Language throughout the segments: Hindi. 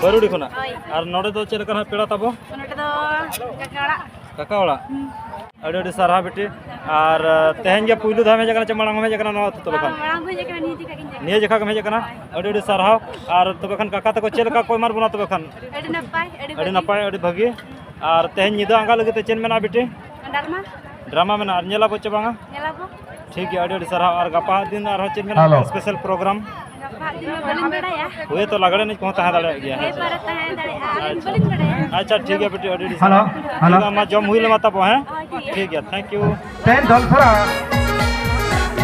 बरुड़ी खुना और नोडे दो चेल कना पेड़ा तबो काका ओड़ा अड़ी अड़ी सारा बेटी और तेहन के पुइलु धाम हेज कना मांग हेज कना नो तबे खान निये जखा हेज कना अड़ी अड़ी सारा और तबे खान काका तको चेल का कोई मार बुना तबे खान अड़ी नपाय अड़ी भागी और तेहन निदा आंगा लगते चेन मेना बेटी ड्रामा मेना नेला बच्चे बांगा ठीक है अड़ी सारा और गपा दिन और चेन मेना स्पेशल प्रोग्राम हुए तो लगड़े नहीं पहुंचा है दाड़े गया अच्छा ठीक है बेटी अड़ी हेलो हेलो मा जम हुई ले माता है ठीक है थैंक यू टेन दलथरा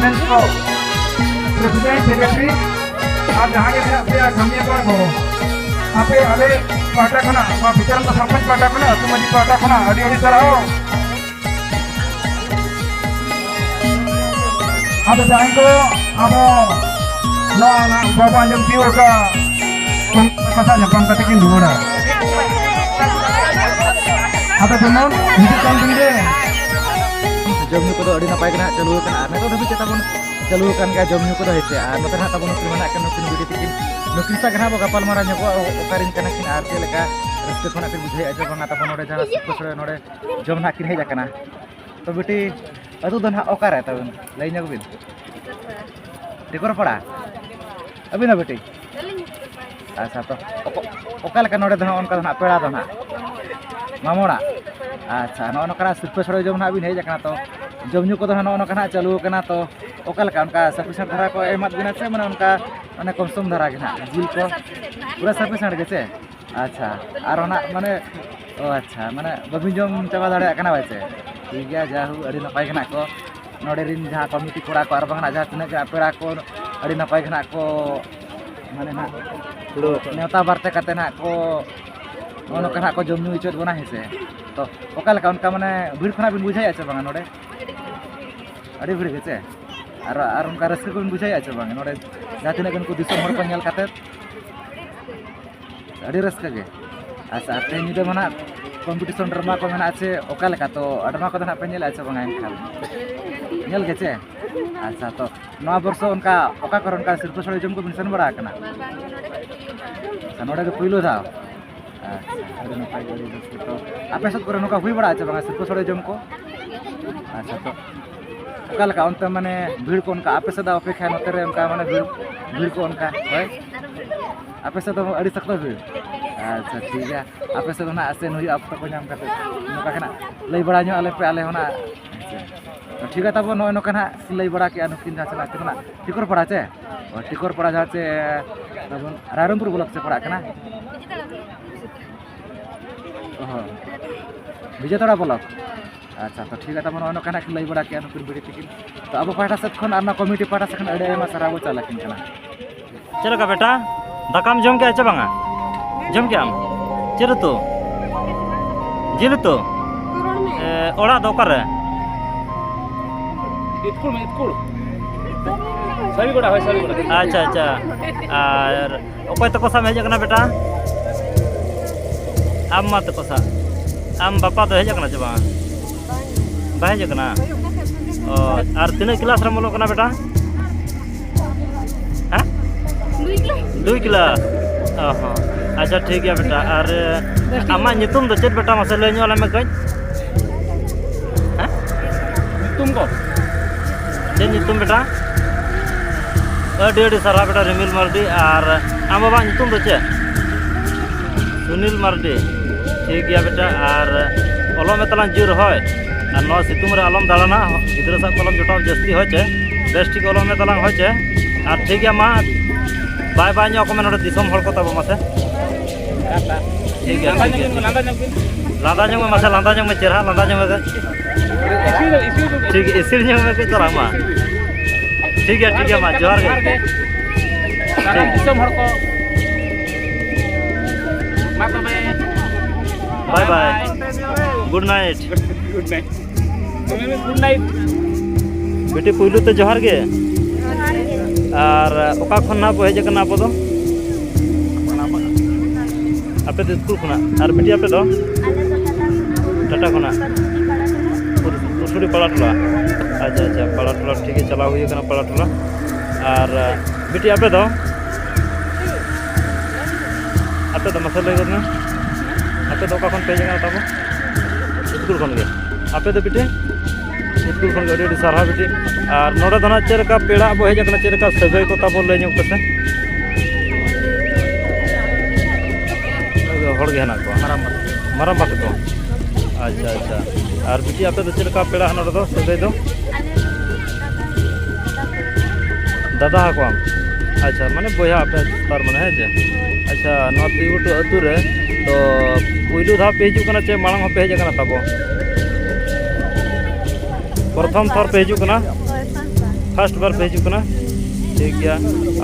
मेंसको प्रेसिडेंट सेक्रेटरी आप जहां के से कमी पर हो आपे आले पाटा खना वा विचार का सरपंच पाटा खना तुमजी पाटा खना अड़ी अड़ी तरह अब जाएंगे अब no na bawa yang piur ka kasa Jepang katikin dua apa teman hidup kampung deh jomnya kudu adi napai kena calukan arne to tapi cetabun calukan ka jomnya kudu hece arne kana tabun mana kan nukun bidi tikin nukun sa kana kapal maranya ko okarin kana kin arte leka raste khona ke bujhai aja bang atapun ore jana sukosre nore jom na kin heja kana to beti atu don ha okare tabun lainya ko bin dekor pada अभी ना बेटी अच्छा तो ओका लेका नोडे दना उनका दना पेड़ा दना मामोड़ा अच्छा नो नकरा सुपर सड़े जम ना अभी हेज कना तो जमनु को दना नो कना चालू कना तो ओका लेका उनका सफिशिएंट धरा को एमत बिना से माने उनका माने कमसम धरा के ना जिल को पूरा सफिशिएंट गेसे अच्छा और ना माने ओ अच्छा माने बबी जम चाबा दाड़े कना बाइसे ठीक गया जाहु अड़ी नपाय कना को नोडे रिन जहां कमिटी कोड़ा को आर बंगना जहां तिना पेड़ा को अड़ी नपाय खना को माने ना नेता बारते कते ना को ono kana ko jomnu इचोत बना हेसे तो ओका लका उनका माने भीड़ खना बिन बुझाय आछे बांगा नोडे अड़ी भीड़ गेचे आर उनका रस्क को बिन बुझाय आछे बांगा नोडे जातिना गन को दिसम हर को नेल काते अड़ी रस्क गे अच्छा ते निदे मना कंपटीशन ड्रामा को मेना आछे ओका लका तो ड्रामा को ना पे नेल आछे बांगा इनखान नेल गेचे अच्छा तो नवा वर्ष उनका ओका कर उनका सिर्फ सड़े जम को मिशन बड़ा कना नोडे के पुइलो था अच्छा नपाय गड़ी तो आपे सब करे नका हुई बड़ा अच्छा बंगा सिर्फ सड़े जम को अच्छा तो ओका लका उनते माने भीड़ को उनका आपे सदा अपेक्षा नते रे उनका माने भीड़ को उनका होय आपे सदा अड़ी सकता भीड़ अच्छा ठीक है आपे सदा ना आसे नहुई आप तो को नाम करते नका कना लई बड़ा न्यो आले पे आले होना अच्छा ठीक है तब नो नो कना लई बड़ा के अनुकिन जा चला कना टिकोर पड़ा छे और टिकोर पड़ा जा छे तब रायरंगपुर ब्लॉक से पड़ा कना ओह विजयतड़ा ब्लॉक अच्छा तो ठीक है तब नो कना लई बड़ा के अनुकिन बिड़ी तिकिन तो अब पाटा से खन आना कमिटी पाटा से खन अड़े मा सराबो चला किन कना चलो का बेटा दकाम जम के अच्छा बांगा जम के आम चलो तो जिल तो ओड़ा दो कर इतकुल में इतकुल सभी गोड़ा है सभी गोड़ा अच्छा अच्छा और ओपय तको सा हेज कना बेटा आम मत को सा आम बापा तो हेज कना जबा बा हेज कना और तीन क्लास रे मोलो कना बेटा हां 2 क्लास ओहो अच्छा ठीक है बेटा और आमा नितुम दो चेत बेटा मसे लई ᱧᱚᱞ ame कई हां तुम को चेत नितुम बेटा अड़ी अड़ी सारा बेटा रिमिल मार्डी और आम बाबा नितुम दो चे सुनील मार्डी ठीक गया बेटा और अलम तलां जोर होय और नो सितुम रे अलम दाड़ाना गिद्रा सा कलम जोटाव जस्ती होचे बेस ठीक अलम तलां होचे और ठीक गया मा बाय बाय ᱧᱚ को मेनोडे दिसम हर को तब मासे ठीक है लादा ᱧᱚ में मासे लादा ᱧᱚ में चेहरा लादा ᱧᱚ में ठीक इसिर ᱧᱚ में के तोरा मा ठीक है मा जोहार गे सारा दिसम हर को मा को bye bye good night good night बेटी पुइलु तो जोहार गे और ओका खन ना हेज कना आप दो आपे तो स्कूल खुना और बेटी आपे दो टाटा खुना उसुरी पड़ा टोला अच्छा अच्छा पड़ा टोला ठीक है चला हुई कना पड़ा टोला और बेटी आपे दो आपे तो मसल लगे ना आपे तो कौन पे जगह तब स्कूल खन गए आपे तो बिटे स्कूल खन गए अड़ी सारा बिटे और नोडे दना चेलका पेड़ा बो हेज कना चेलका सगई को तब ले ᱧᱚᱜ कते हड़ गे हना को माराम बात को अच्छा अच्छा और बिटी आपे तो चेलका पेड़ा नोडे दो सगई दो दादा को अच्छा माने बोया आपे तार माने है जे अच्छा नो तिगुटु अतु रे तो पुइलु धा पे हिजु कना चे मांग पे हेज कना तबो प्रथम थर पे हिजु कना फर्स्ट बार पे हिजु कना ठीक गया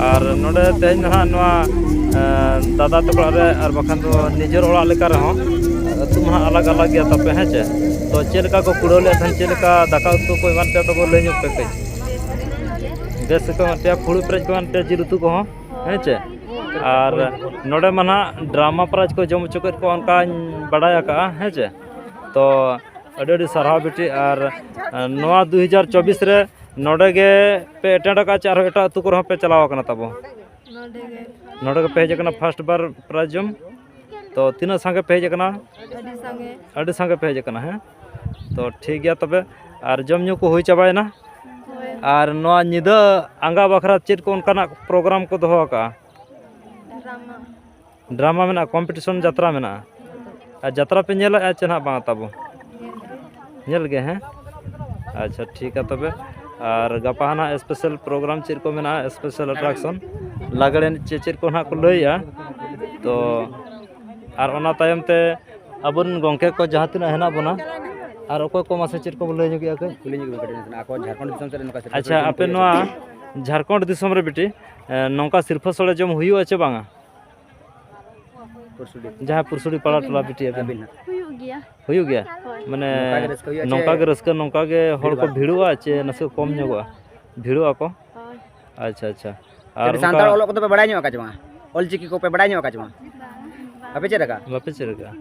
और नोडे तेज ना नवा दादा तकड़ा रे और बखान तो निजर ओड़ा लेका रे हो अतु मा अलग अलग गया तपे है जे तो चेलका को कुड़ोले थन चेलका दाका उतु को मान पे तो ले ᱧᱚᱜ पे के बेस को ते फुड़ प्रेज को ते जिल उतु को है जे और नोडे मना ड्रामा प्राइज को जम चुकत को उनका बड़ाया का है जे तो अड़ी सारा बेटी और नवा 2024 रे नोडे गे पे अटेंड का चार एटा अतु को पे चलाव कना तबो नोडे के पे हेज कना फर्स्ट बार प्राइज जम तो तीना संगे पे हेज कना अड़ी संगे पे हेज कना है तो ठीक गया तबे और जम न्यू को होई चबायना और नवा निदा आंगा बखरा चेत को उनका प्रोग्राम को दोहो का ड्रामा में कॉम्पिटिशन यात्रा में यात्रा पे नेल चेना बा तबो नेल गे हैं अच्छा ठीक है तबे और गपाना स्पेशल प्रोग्राम चेत को में स्पेशल अट्रैक्शन लागड़े चेत को ना को लइया तो और ओना तायम ते अबन गंके को जहां तना हेना बना और अकोय को मासे चेत को लइ नुगिया के आको झारखंड दिसम से नका अच्छा आपे नवा झारखंड दिसम रे बेटी नौका सिर्फ सोले जम हुई अच्छे बांगा जहाँ पुरसुड़ी पड़ा टोला बेटी हुई गया माने नौका के रस्का नौका के हड़ को भिड़ुआ चे नसे कम ᱧᱚᱜᱚᱜᱼᱟ भिड़ुआ को अच्छा अच्छा और सांताल ओलो को तो पे बड़ाई ᱧᱚᱜ का जमा ओल चिकी को पे बड़ाई ᱧᱚᱜ का जमा बापे चेरका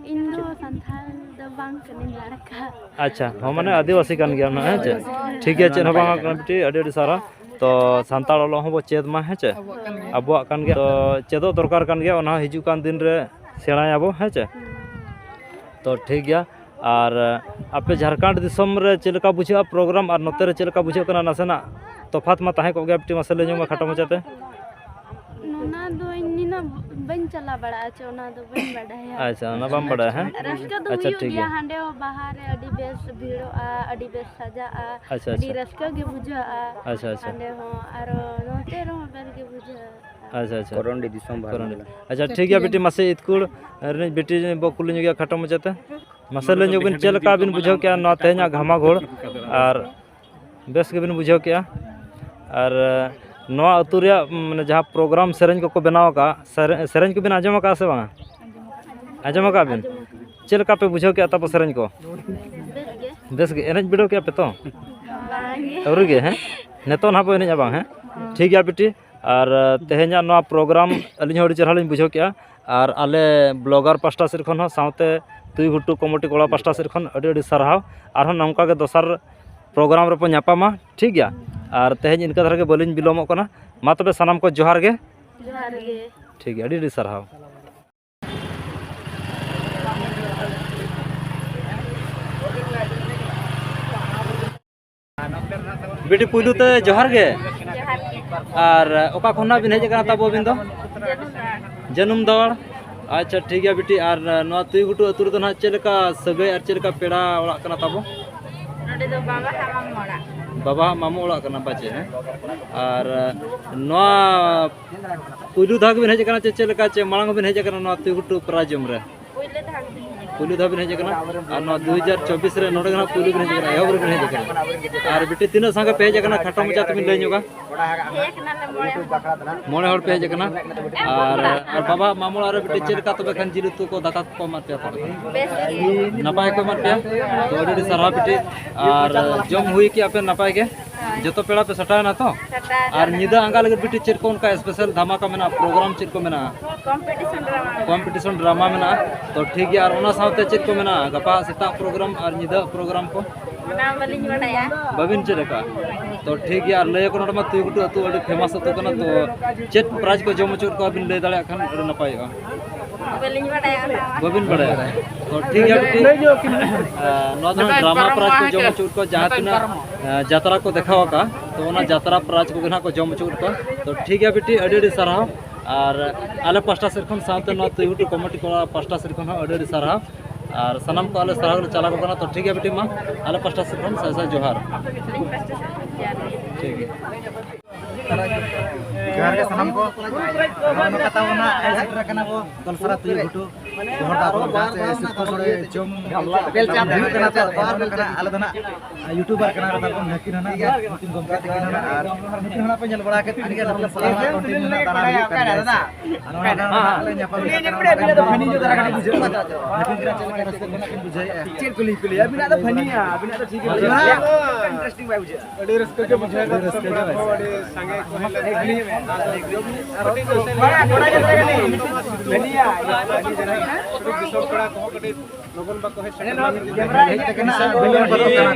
इन दो संथाल दो बांग कने लड़का अच्छा हम माने आदिवासी कान गया ना है चे ठीक है चे बांगा कान बेटी अडी सारा तो सांताल ओलो हो चेद मा है चे अबुआ कान गया तो चेदो दरकार कान गया ओना हिजु कान दिन रे सेणायाबो है चे तो ठीक गया और आपे झारखंड दिसम रे चेलका बुझा प्रोग्राम और नोते रे चेलका बुझे कना नासेना तफात मा ताहे को गया बेटी मसले ᱧᱚᱜ खाटो मचाते नोना दो इन्ना बन चला बड़ा छ ओना दो बन बड़ा है अच्छा ना बम बड़ा है रस्का दो अच्छा हुई ठीक गया है हांडे बाहर अडी बेस भीड़ो अडी बेस सजा अच्छा अडी अच्छा रस्का के बुझा अच्छा अच्छा हांडे हो आरो नोते रो बेल के बुझा अच्छा अच्छा कोरोंडी दिसम भार अच्छा ठीक है बेटी मसे इतकुड़ रे बेटी बकुल ᱧᱚᱜ खाटो मचाते मसले ᱧᱚᱜ बिन चेलका बिन बुझाव के ना तेना घामा घोड़ और बेस के बिन बुझाव के और नवा अतु रे माने जहां प्रोग्राम सेरेंज को बनाव का सेरेंज को बिन आजम का से बा आजम का बिन चेलका पे बुझाव के तब सेरेंज को बेस के एनज बिडो के पे तो और गे हैं नेतो ना पे एनज बा हैं ठीक है बेटी और तेहेना नवा प्रोग्राम अलिन हड़ी चरहा लिन बुझाव के और आले ब्लॉगर पास्टा सिर खन साउते तुई घुटू कमिटी कोड़ा पास्टा सिर खन अडी अडी सरहाव और नौका के दोसर प्रोग्राम रे ᱧᱟᱯᱟᱢᱟ ठीक गया और तेज इनका धर के बलिन बिलोमो कना मा तबे सनाम को जोहार गे ठीक है अडी सरहाव बेटी पुलू ते जोहार गे और ओका खना बिन हेज कना तब बिन दो जन्म दौड़ अच्छा ठीक है बेटी और नवा तुई गुटू अतुर तो ना चेलका सगई और चेलका पेड़ा ओड़ा कना तब नोडे दो बाबा मामू ओड़ा कना बाचे हैं और नवा पुलू धाग बिन हेज कना चेलका चे मांग बिन हेज कना नवा तुई गुटू प्राजम रे पुलू धाग बिन हेज कना और नवा 2024 रे नोडे कना पुलू बिन हेज कना एहब बिन हेज कना और बेटी तीन संगे पे हेज कना खाटो मचा तुम ले ᱧᱚᱜᱟ मोड़े हड़ पे हेज कना और बाबा मामू रे बेटी चेलका तबे खान जिल तु को दाका को मार पे नपाय को मार पे तो अडी सारा बेटी और जम हुई कि आपे नपाय के जतो पेड़ा पे सटाय ना तो और निदा आंगा लगे बेटी चेर को उनका स्पेशल धमाका में प्रोग्राम चेर को में कंपटीशन ड्रामा में तो ठीक है और ओना साथे चेर को में गपा सेता प्रोग्राम और निदा प्रोग्राम को बबिन चेरका तो ठीक है और लय को नोट मा तुई गुटू अतु अडी फेमस अतु कना तो चेट प्राइज को जम चुर को बिन लय दाड़ा खान अडी नपायगा बाबिन बड़ाया तो ठीक है बेटी ड्रामा प्राइज को जम चूर को जहाँ तीना जात्रा को देखावा का तो ओना जात्रा प्राइज को ना को जम चूर को तो ठीक है बेटी अड़ी साराव और आले पास्टा सेरखन साउते नो तो यूट्यूब कमेटी को पास्टा सेरखन अड़ी साराव और सनम को आले साराव चला को तो ठीक है बेटी मा आले पास्टा सेरखन सासा जोहार ठीक है जोहार के सनम को नो कतावना एसेटर कना को दलसरा तुय गुटू गोहरदा को गाते सिस्को सोडे जोम बेल चाप कना तो बार कना आले दना यूट्यूबर कना रता को नकिन ना नकिन गमका दिकिन ना और नकिन हना पे जल बड़ा के तनिक ना सलाम कंटिन्यू ना तारा हियो कना दादा आले न्यापा फनी जो तारा कना बुझे नकिन करा चल के रस्ते बना के बुझे चेक कुली कुली अबिना तो फनिया अबिना तो ठीक है इंटरेस्टिंग बाय बुझे अडी रस्ते के बुझे रस्ते के बड़े संगे कोहले बड़ा बड़ा जगह फनिया छोटी सब कड़ा को कटे लोगन बा कहे कैमरा कना बिलियन पर कना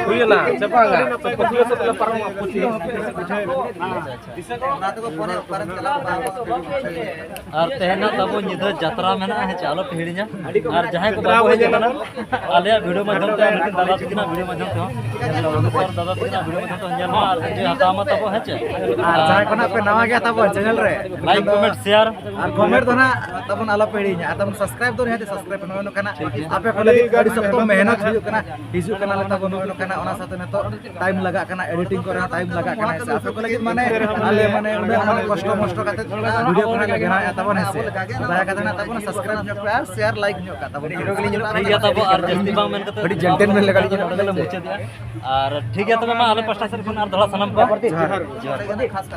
बुझला चपांगा तो पथियो से परम पुछी रात को पर चला और तेहना तबो निधो यात्रा में ना है चालो पीड़िया और जहां को बाबू है जना आले वीडियो माध्यम ते दादा तिना वीडियो माध्यम ते और दादा तिना वीडियो माध्यम ते जन्म और जे हतामा तबो है चे और जहां कोना पे नवा गया तबो चैनल रे लाइक कमेंट शेयर और कमेंट दो ना तबन आलो पीड़िया तबन सब्सक्राइब दो नहीं सब्सक्राइब नो कना आपे को लगी गाड़ी सब तो मेहनत हिजु कना तबन नो कना ओना साथे ने तो टाइम लगा कना एडिटिंग करे टाइम लगा कना से आपे को लगी माने आले माने माने कष्ट मष्ट काते वीडियो बना के गना तबन है से दया काते ना तबन सब्सक्राइब ᱧᱚᱜ पे और शेयर लाइक ᱧᱚᱜ का तबन हीरो गली ᱧᱚᱜ ठीक है तब और जल्दी बांग मेन कते बड़ी जेंटल में लगा ली मुझे दिया और ठीक है तब मैं आले पास्टा से फोन और थोड़ा सनम को जोहार खास